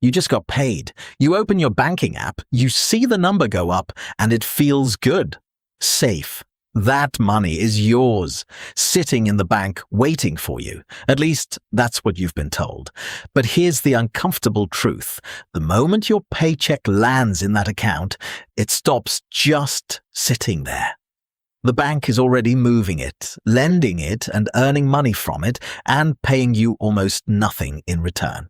You just got paid. You open your banking app, you see the number go up, and it feels good. Safe. That money is yours, sitting in the bank waiting for you. At least, that's what you've been told. But here's the uncomfortable truth. The moment your paycheck lands in that account, it stops just sitting there. The bank is already moving it, lending it, and earning money from it, and paying you almost nothing in return.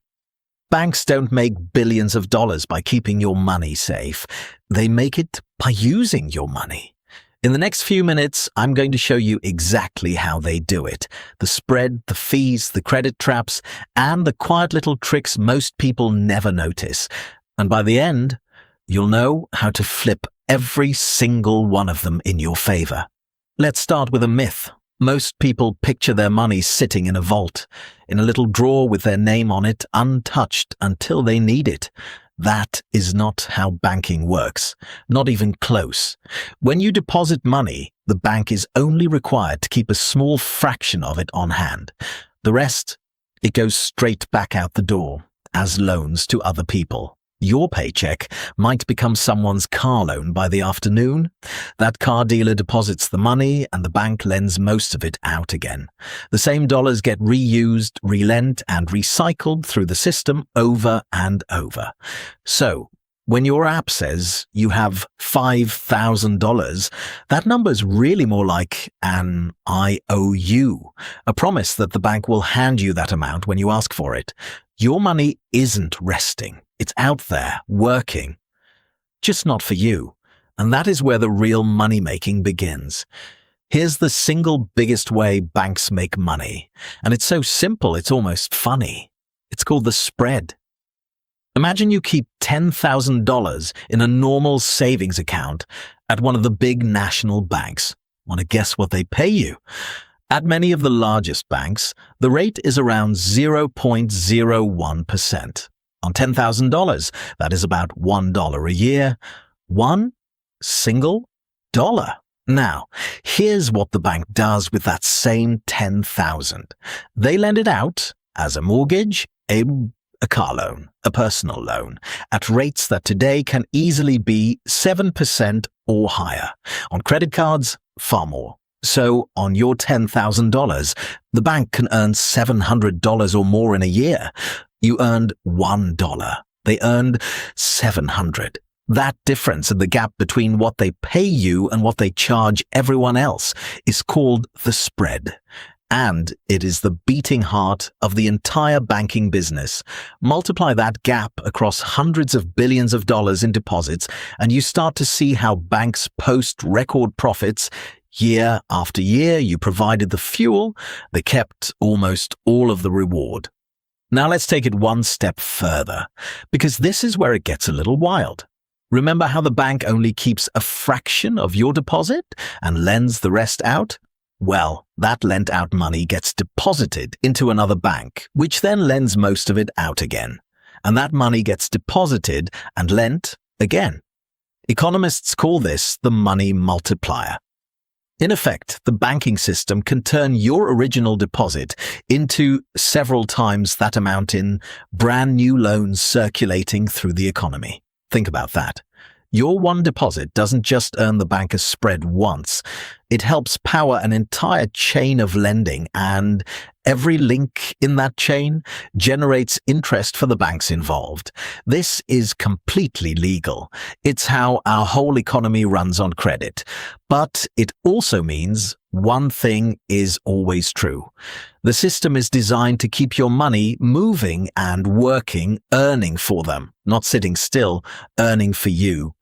Banks don't make billions of dollars by keeping your money safe. They make it by using your money. In the next few minutes, I'm going to show you exactly how they do it. The spread, the fees, the credit traps, and the quiet little tricks most people never notice. And by the end, you'll know how to flip every single one of them in your favor. Let's start with a myth. Most people picture their money sitting in a vault, in a little drawer with their name on it, untouched until they need it. That is not how banking works, not even close. When you deposit money, the bank is only required to keep a small fraction of it on hand. The rest, it goes straight back out the door as loans to other people. Your paycheck might become someone's car loan by the afternoon. That car dealer deposits the money and the bank lends most of it out again. The same dollars get reused, relent, and recycled through the system over and over. So, when your app says you have $5,000, that number is really more like an IOU, a promise that the bank will hand you that amount when you ask for it. Your money isn't resting. It's out there, working. Just not for you. And that is where the real money-making begins. Here's the single biggest way banks make money. And it's so simple, it's almost funny. It's called the spread. Imagine you keep $10,000 in a normal savings account at one of the big national banks. Want to guess what they pay you? At many of the largest banks, the rate is around 0.01%. On $10,000, that is about $1 a year. $1 single dollar. Now, here's what the bank does with that same $10,000. They lend it out as a mortgage, a car loan, a personal loan, at rates that today can easily be 7% or higher. On credit cards, far more. So, on your $10,000, the bank can earn $700 or more in a year. You earned $1. They earned $700. That difference in the gap between what they pay you and what they charge everyone else is called the spread. And it is the beating heart of the entire banking business. Multiply that gap across hundreds of billions of dollars in deposits, and you start to see how banks post record profits. Year after year, you provided the fuel, they kept almost all of the reward. Now let's take it one step further, because this is where it gets a little wild. Remember how the bank only keeps a fraction of your deposit and lends the rest out? Well, that lent out money gets deposited into another bank, which then lends most of it out again. And that money gets deposited and lent again. Economists call this the money multiplier. In effect, the banking system can turn your original deposit into several times that amount in brand new loans circulating through the economy. Think about that. Your one deposit doesn't just earn the bank a spread once. It helps power an entire chain of lending, and every link in that chain generates interest for the banks involved. This is completely legal. It's how our whole economy runs on credit. But it also means one thing is always true. The system is designed to keep your money moving and working, earning for them, not sitting still, earning for you.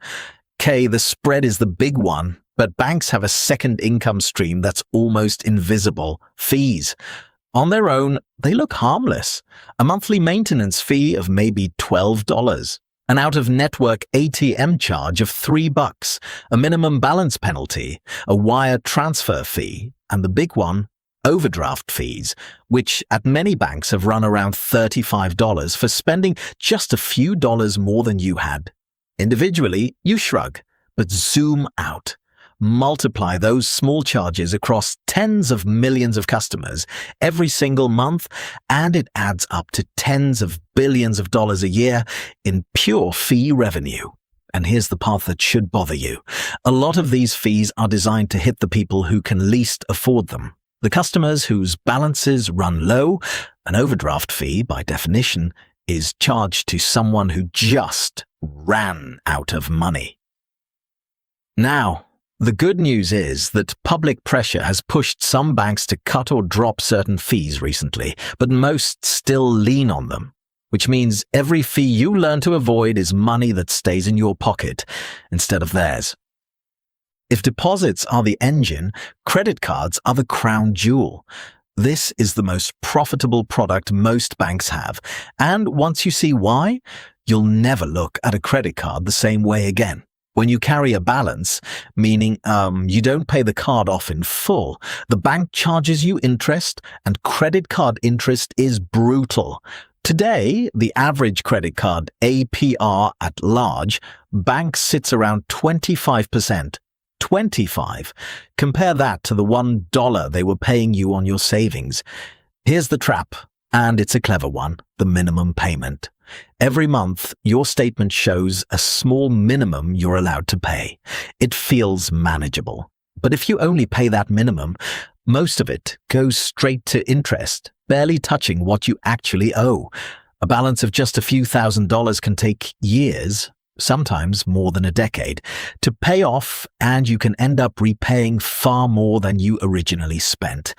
The spread is the big one, but banks have a second income stream that's almost invisible: fees. On their own, they look harmless. A monthly maintenance fee of maybe $12, an out-of-network ATM charge of $3, a minimum balance penalty, a wire transfer fee, and the big one, overdraft fees, which at many banks have run around $35 for spending just a few dollars more than you had. Individually, you shrug, but zoom out. Multiply those small charges across tens of millions of customers every single month, and it adds up to tens of billions of dollars a year in pure fee revenue. And here's the part that should bother you. A lot of these fees are designed to hit the people who can least afford them. The customers whose balances run low. An overdraft fee, by definition, is charged to someone who just ran out of money. Now, the good news is that public pressure has pushed some banks to cut or drop certain fees recently, but most still lean on them, which means every fee you learn to avoid is money that stays in your pocket instead of theirs. If deposits are the engine, credit cards are the crown jewel. This is the most profitable product most banks have, and once you see why, you'll never look at a credit card the same way again. When you carry a balance, meaning you don't pay the card off in full, the bank charges you interest, and credit card interest is brutal. Today, the average credit card APR at large bank sits around 25%. 25. Compare that to the $1 they were paying you on your savings. Here's the trap, and it's a clever one, the minimum payment. Every month, your statement shows a small minimum you're allowed to pay. It feels manageable. But if you only pay that minimum, most of it goes straight to interest, barely touching what you actually owe. A balance of just a few $1,000s can take years, sometimes more than a decade, to pay off, and you can end up repaying far more than you originally spent.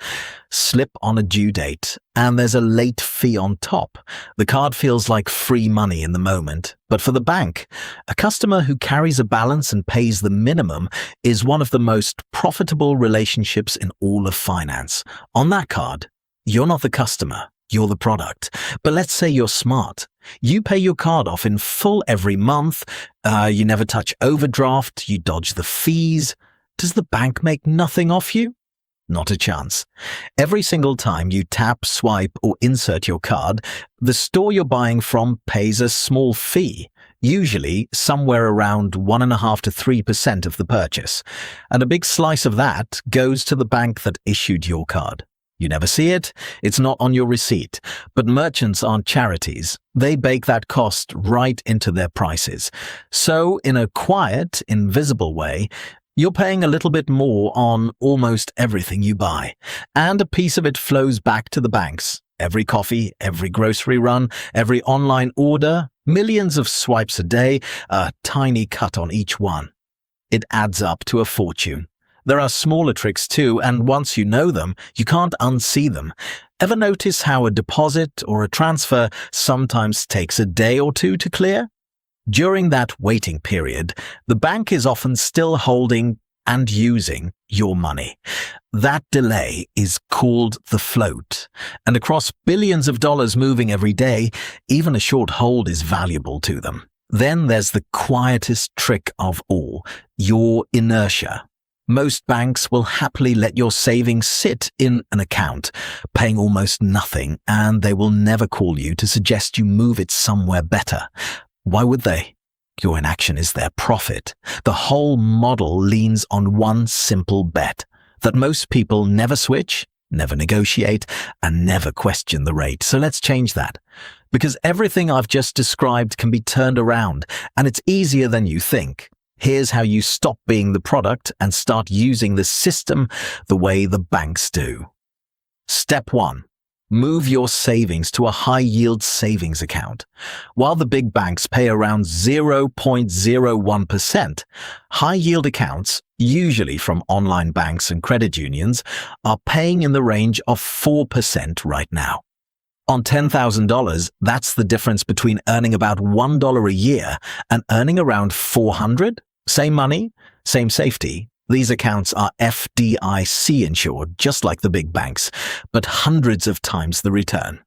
Slip on a due date, and there's a late fee on top. The card feels like free money in the moment, but for the bank, a customer who carries a balance and pays the minimum is one of the most profitable relationships in all of finance. On that card, you're not the customer. You're the product. But let's say you're smart. You pay your card off in full every month. You never touch overdraft. You dodge the fees. Does the bank make nothing off you? Not a chance. Every single time you tap, swipe, or insert your card, the store you're buying from pays a small fee, usually somewhere around 1.5% to 3% of the purchase. And a big slice of that goes to the bank that issued your card. You never see it, it's not on your receipt, but merchants aren't charities. They bake that cost right into their prices. So, in a quiet, invisible way, you're paying a little bit more on almost everything you buy, and a piece of it flows back to the banks. Every coffee, every grocery run, every online order, millions of swipes a day, a tiny cut on each one. It adds up to a fortune. There are smaller tricks too, and once you know them, you can't unsee them. Ever notice how a deposit or a transfer sometimes takes a day or two to clear? During that waiting period, the bank is often still holding and using your money. That delay is called the float, and across billions of dollars moving every day, even a short hold is valuable to them. Then there's the quietest trick of all, your inertia. Most banks will happily let your savings sit in an account, paying almost nothing, and they will never call you to suggest you move it somewhere better. Why would they? Your inaction is their profit. The whole model leans on one simple bet, that most people never switch, never negotiate, and never question the rate. So let's change that. Because everything I've just described can be turned around, and it's easier than you think. Here's how you stop being the product and start using the system the way the banks do. Step 1. Move your savings to a high-yield savings account. While the big banks pay around 0.01%, high-yield accounts, usually from online banks and credit unions, are paying in the range of 4% right now. On $10,000, that's the difference between earning about $1 a year and earning around $400. Same money, same safety. These accounts are FDIC insured, just like the big banks, but hundreds of times the return.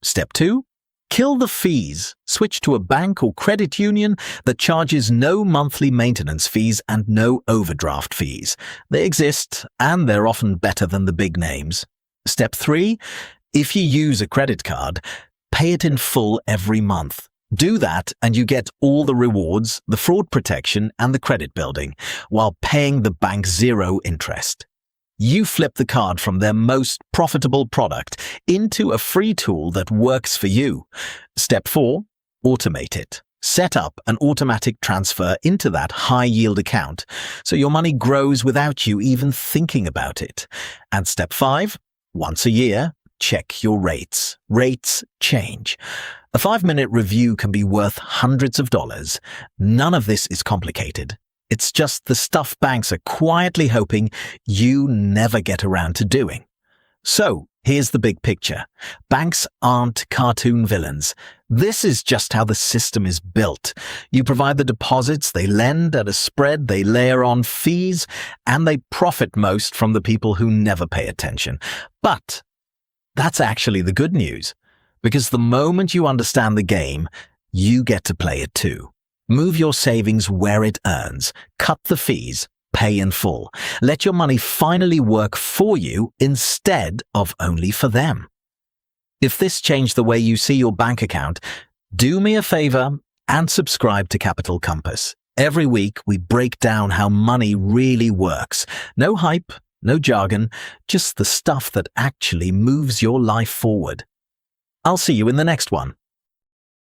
Step 2. Kill the fees. Switch to a bank or credit union that charges no monthly maintenance fees and no overdraft fees. They exist, and they're often better than the big names. Step 3. If you use a credit card, pay it in full every month. Do that and you get all the rewards, the fraud protection, and the credit building, while paying the bank zero interest. You flip the card from their most profitable product into a free tool that works for you. Step 4, automate it. Set up an automatic transfer into that high-yield account so your money grows without you even thinking about it. And step 5, once a year, check your rates. Rates change. A 5-minute review can be worth hundreds of dollars. None of this is complicated. It's just the stuff banks are quietly hoping you never get around to doing. So, here's the big picture. Banks aren't cartoon villains. This is just how the system is built. You provide the deposits, they lend at a spread, they layer on fees, and they profit most from the people who never pay attention. But that's actually the good news, because the moment you understand the game, you get to play it too. Move your savings where it earns, cut the fees, pay in full. Let your money finally work for you instead of only for them. If this changed the way you see your bank account, do me a favor and subscribe to Capital Compass. Every week we break down how money really works. No hype, no jargon, just the stuff that actually moves your life forward. I'll see you in the next one.